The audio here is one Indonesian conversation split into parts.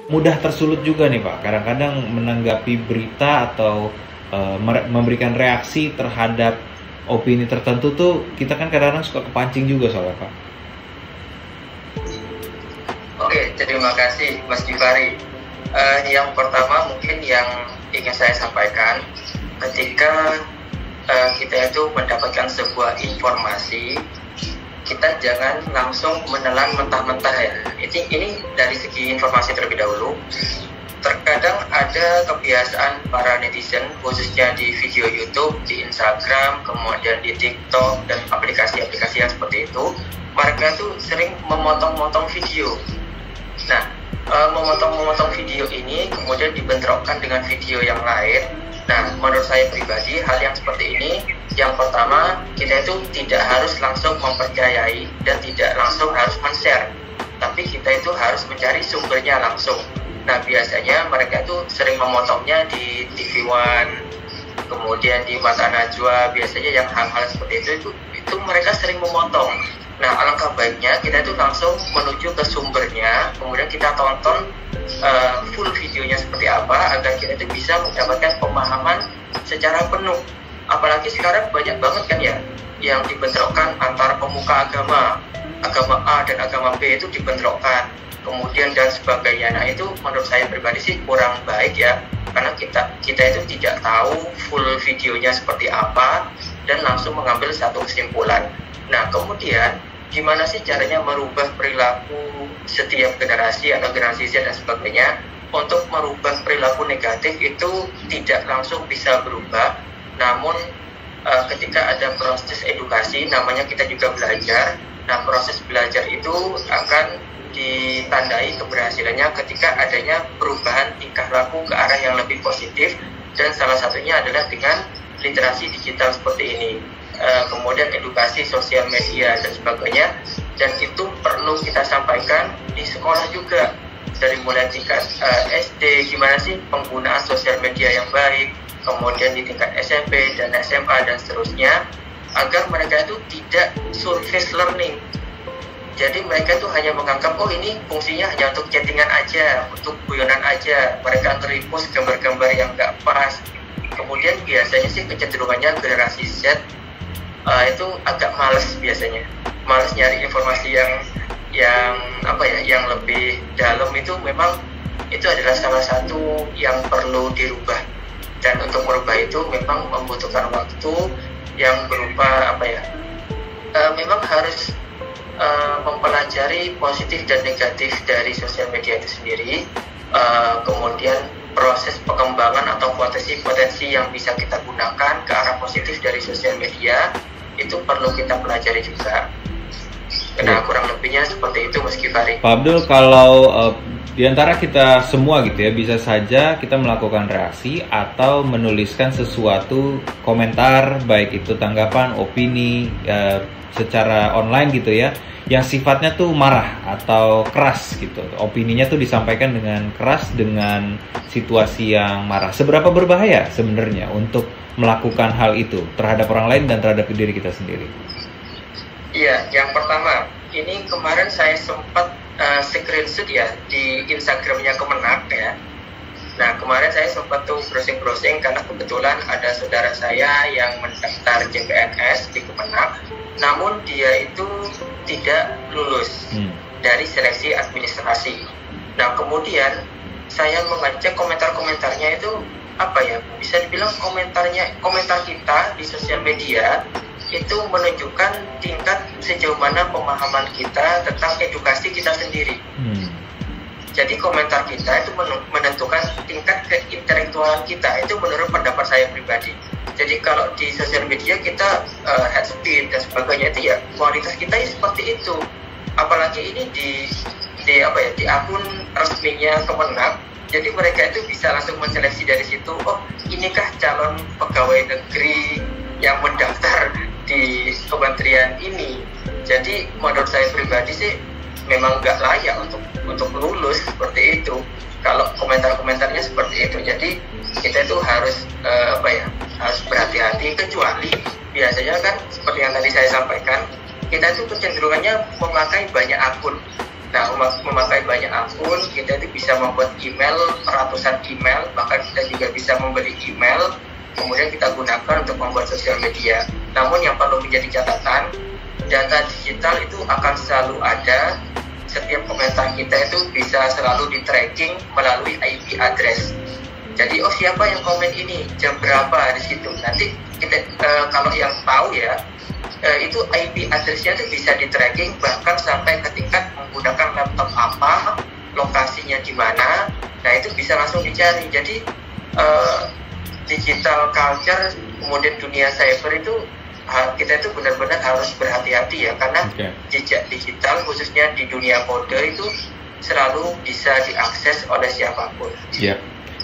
Mudah tersulut juga nih Pak, kadang-kadang menanggapi berita atau memberikan reaksi terhadap opini tertentu tuh kita kan kadang-kadang suka kepancing juga soalnya Pak. Oke, terima kasih Mas Givari. Yang pertama mungkin yang ingin saya sampaikan, ketika kita itu mendapatkan sebuah informasi, kita jangan langsung menelan mentah-mentah ya. Ini dari segi informasi terlebih dahulu. Terkadang ada kebiasaan para netizen, khususnya di video YouTube, di Instagram, kemudian di TikTok, dan aplikasi-aplikasi yang seperti itu, mereka tuh sering memotong-motong video. Nah, memotong-memotong video ini kemudian dibentrokkan dengan video yang lain. Nah, menurut saya pribadi, hal yang seperti ini, yang pertama, kita itu tidak harus langsung mempercayai dan tidak langsung harus men-share. Tapi kita itu harus mencari sumbernya langsung. Nah, biasanya mereka itu sering memotongnya di TV One, kemudian di Mata Najwa, biasanya yang hal-hal seperti itu mereka sering memotong. Nah, alangkah baiknya kita itu langsung menuju ke sumbernya, kemudian kita tonton full videonya seperti apa, agar kita itu bisa mendapatkan pemahaman secara penuh. Apalagi sekarang banyak banget kan ya, yang dibentrokkan antara pemuka agama A dan agama B itu dibentrokkan, kemudian dan sebagainya. Nah, itu menurut saya pribadi sih kurang baik ya, karena kita itu tidak tahu full videonya seperti apa, dan langsung mengambil satu kesimpulan. Nah, kemudian gimana sih caranya merubah perilaku setiap generasi atau generasi Z dan sebagainya? Untuk merubah perilaku negatif itu tidak langsung bisa berubah, namun ketika ada proses edukasi, namanya kita juga belajar. Nah, proses belajar itu akan ditandai keberhasilannya ketika adanya perubahan tingkah laku ke arah yang lebih positif, dan salah satunya adalah dengan literasi digital seperti ini. Kemudian edukasi sosial media dan sebagainya, dan itu perlu kita sampaikan di sekolah juga, dari mulai tingkat SD gimana sih penggunaan sosial media yang baik, kemudian di tingkat SMP dan SMA dan seterusnya, agar mereka itu tidak surface learning. Jadi mereka itu hanya menganggap, oh ini fungsinya hanya untuk chattingan aja, untuk guyonan aja, mereka nge-repost gambar-gambar yang nggak pas. Kemudian biasanya sih kecenderungannya generasi Z itu agak males, biasanya males nyari informasi yang lebih dalam. Itu memang itu adalah salah satu yang perlu dirubah, dan untuk merubah itu memang membutuhkan waktu yang berupa memang harus mempelajari positif dan negatif dari sosial media itu sendiri, kemudian proses pengembangan atau potensi-potensi yang bisa kita gunakan ke arah positif dari sosial media itu perlu kita pelajari juga. Nah, kurang lebihnya seperti itu Mas Givari. Pak Abdul, kalau di antara kita semua gitu ya, bisa saja kita melakukan reaksi atau menuliskan sesuatu komentar, baik itu tanggapan, opini secara online gitu ya, yang sifatnya tuh marah atau keras gitu. Opininya tuh disampaikan dengan keras, dengan situasi yang marah. Seberapa berbahaya sebenarnya untuk melakukan hal itu terhadap orang lain dan terhadap diri kita sendiri? Iya, yang pertama, ini kemarin saya sempat screenshot ya di Instagramnya Kemenak ya. Nah, kemarin saya sempat tuh browsing-browsing karena kebetulan ada saudara saya yang mendaftar CPNS di Kemenak, namun dia itu tidak lulus dari seleksi administrasi. Nah, kemudian saya mengecek komentar-komentarnya itu bisa dibilang komentar kita di sosial media itu menunjukkan tingkat sejauh mana pemahaman kita tentang edukasi kita sendiri. Jadi komentar kita itu menentukan tingkat keintelektualan kita, itu menurut pendapat saya pribadi. Jadi kalau di sosial media kita head speed dan sebagainya, itu ya kualitas kita ya seperti itu. Apalagi ini di akun resminya Kemenak, jadi mereka itu bisa langsung menseleksi dari situ, oh inikah calon pegawai negeri yang mendaftar di kementerian ini. Jadi menurut saya pribadi sih memang nggak layak untuk lulus seperti itu kalau komentar-komentarnya seperti itu. Jadi kita itu harus harus berhati-hati, kecuali biasanya kan seperti yang tadi saya sampaikan, kita itu kecenderungannya memakai banyak akun. Nah, memakai banyak akun, kita itu bisa membuat email, ratusan email, bahkan kita juga bisa membeli email, kemudian kita gunakan untuk membuat sosial media. Namun yang perlu menjadi catatan, data digital itu akan selalu ada. Setiap komentar kita itu bisa selalu di-tracking melalui IP address. Jadi, oh siapa yang komen ini, jam berapa di situ. Nanti kita, kalau yang tahu ya, itu IP address-nya itu bisa di-tracking bahkan sampai ke tingkat menggunakan laptop apa, lokasinya di mana. Nah, itu bisa langsung dicari. Jadi digital culture, kemudian dunia cyber itu kita itu benar-benar harus berhati-hati ya, karena jejak digital khususnya di dunia kode itu selalu bisa diakses oleh siapapun. Iya.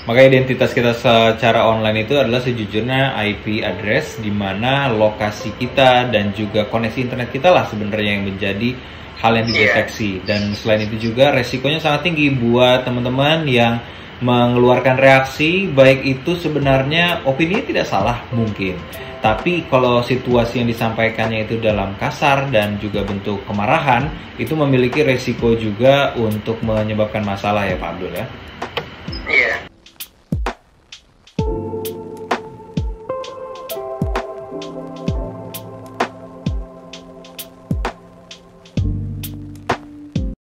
Maka identitas kita secara online itu adalah sejujurnya IP address, di mana lokasi kita dan juga koneksi internet kita lah sebenarnya yang menjadi hal yang dideteksi. Dan selain itu juga resikonya sangat tinggi buat teman-teman yang mengeluarkan reaksi, baik itu sebenarnya opini tidak salah mungkin, tapi kalau situasi yang disampaikannya itu dalam kasar dan juga bentuk kemarahan, itu memiliki resiko juga untuk menyebabkan masalah ya Pak Abdul ya. Iya.